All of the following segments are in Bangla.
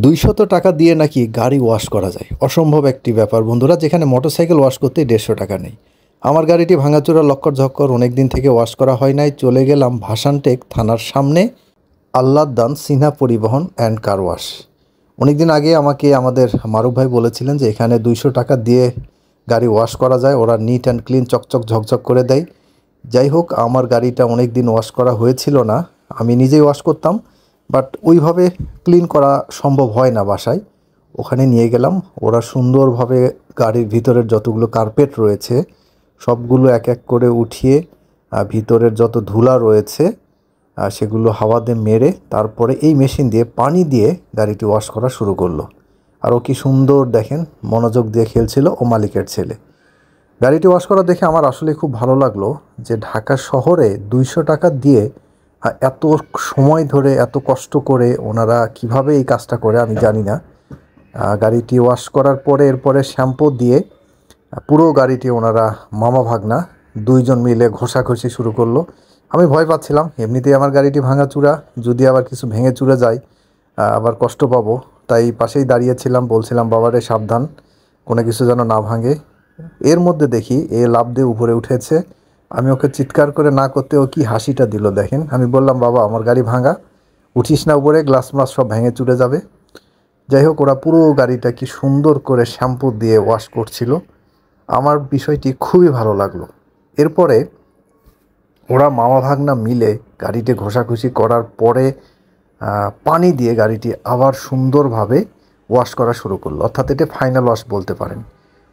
200 টাকা দিয়ে নাকি গাড়ি ওয়াশ করা যায়। অসম্ভব একটি ব্যাপার বন্ধুরা, যেখানে মোটরসাইকেল ওয়াশ করতে 150 টাকা নেই। আমার গাড়িটি ভাঙাচোরা লক্কর ঝক্কর, অনেক দিন থেকে ওয়াশ করা হয় নাই। চলে গেলাম ভাসানটেক থানার সামনে, আল্লাহদান সিনহা পরিবহন অ্যান্ড কার ওয়াশ। অনেক দিন আগে আমাকে আমাদের মারুফ ভাই বলেছিলেন যে এখানে 200 টাকা দিয়ে গাড়ি ওয়াশ করা যায়, ওরা নিট অ্যান্ড ক্লিন চকচক ঝকঝক করে দেয়। যাই হোক, আমার গাড়িটা অনেক দিন ওয়াশ করা হয়েছিল না, আমি নিজেই ওয়াশ করতাম, বাট ওইভাবে ক্লিন করা সম্ভব হয় না বাসায়। ওখানে নিয়ে গেলাম, ওরা সুন্দরভাবে গাড়ির ভিতরের যতগুলো কার্পেট রয়েছে সবগুলো এক এক করে উঠিয়ে ভিতরের যত ধুলা রয়েছে সেগুলো হাওয়াতে মেরে তারপরে এই মেশিন দিয়ে পানি দিয়ে গাড়িটি ওয়াশ করা শুরু করলো। আর ও কি সুন্দর দেখেন, মনোযোগ দিয়ে খেলছিল ও মালিকের ছেলে। গাড়িটি ওয়াশ করা দেখে আমার আসলে খুব ভালো লাগলো যে ঢাকা শহরে 200 টাকা দিয়ে এত সময় ধরে এত কষ্ট করে ওনারা কিভাবে এই কাজটা করে আমি জানি না। গাড়িটি ওয়াশ করার পরে এরপরে শ্যাম্পু দিয়ে পুরো গাড়িটি ওনারা মামা ভাগনা দুইজন মিলে ঘষাঘষি শুরু করলো। আমি ভয় পাচ্ছিলাম, এমনিতেই আমার গাড়িটি ভাঙাচুরা, যদি আবার কিছু ভেঙে চুরে যায় আবার কষ্ট পাবো। তাই পাশেই দাঁড়িয়েছিলাম, বলছিলাম বাবারে সাবধান, কোনো কিছু যেন না ভাঙে। এর মধ্যে দেখি এ লাফ দিয়ে উপরে উঠেছে। আমি ওকে চিৎকার করে না করতে ও কি হাসিটা দিল দেখেন। আমি বললাম বাবা আমার গাড়ি ভাঙা, উঠিস না উপরে, গ্লাস মাস সব ভেঙে চুরে যাবে। যাই হোক, ওরা পুরো গাড়িটা কি সুন্দর করে শ্যাম্পু দিয়ে ওয়াশ করছিল। আমার বিষয়টি খুবই ভালো লাগলো। এরপরে ওরা মামা ভাগনা মিলে গাড়িটি ঘষাঘষি করার পরে পানি দিয়ে গাড়িটি আবার সুন্দরভাবে ওয়াশ করা শুরু করলো, অর্থাৎ এটা ফাইনাল ওয়াশ বলতে পারেন।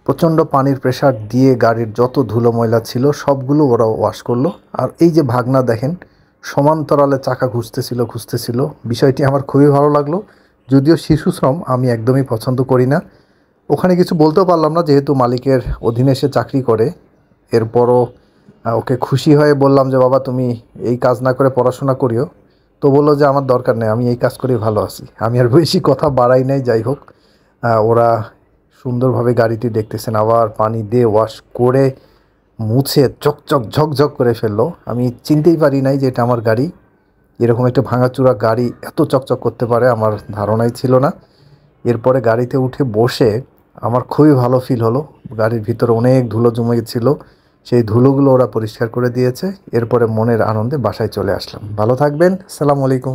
প্রচণ্ড পানির প্রেশার দিয়ে গাড়ির যত ধুলো ময়লা ছিল সবগুলো ওরা ওয়াশ করলো। আর এই যে ভাগনা দেখেন সমান্তরালে চাকা ঘুরতেছিল, বিষয়টি আমার খুবই ভালো লাগলো। যদিও শিশু শ্রম আমি একদমই পছন্দ করি না, ওখানে কিছু বলতেও পারলাম না যেহেতু মালিকের অধীনে সে চাকরি করে। এরপরও ওকে খুশি হয়ে বললাম যে বাবা তুমি এই কাজ না করে পড়াশোনা করিও। তো বললো যে আমার দরকার নেই, আমি এই কাজ করেই ভালো আছি। আমি আর বেশি কথা বাড়াই নাই। যাই হোক, ওরা সুন্দরভাবে গাড়িটি দেখতেছেন, আবার পানি দিয়ে ওয়াশ করে মুছে চকচক ঝকঝক করে ফেললো। আমি চিনতেই পারি নাই যে এটা আমার গাড়ি, এরকম একটা ভাঙাচুরা গাড়ি এত চকচক করতে পারে আমার ধারণাই ছিল না। এরপরে গাড়িতে উঠে বসে আমার খুবই ভালো ফিল হলো। গাড়ির ভিতরে অনেক ধুলো জমে ছিল, সেই ধুলোগুলো ওরা পরিষ্কার করে দিয়েছে। এরপরে মনের আনন্দে বাসায় চলে আসলাম। ভালো থাকবেন, আসসালামু আলাইকুম।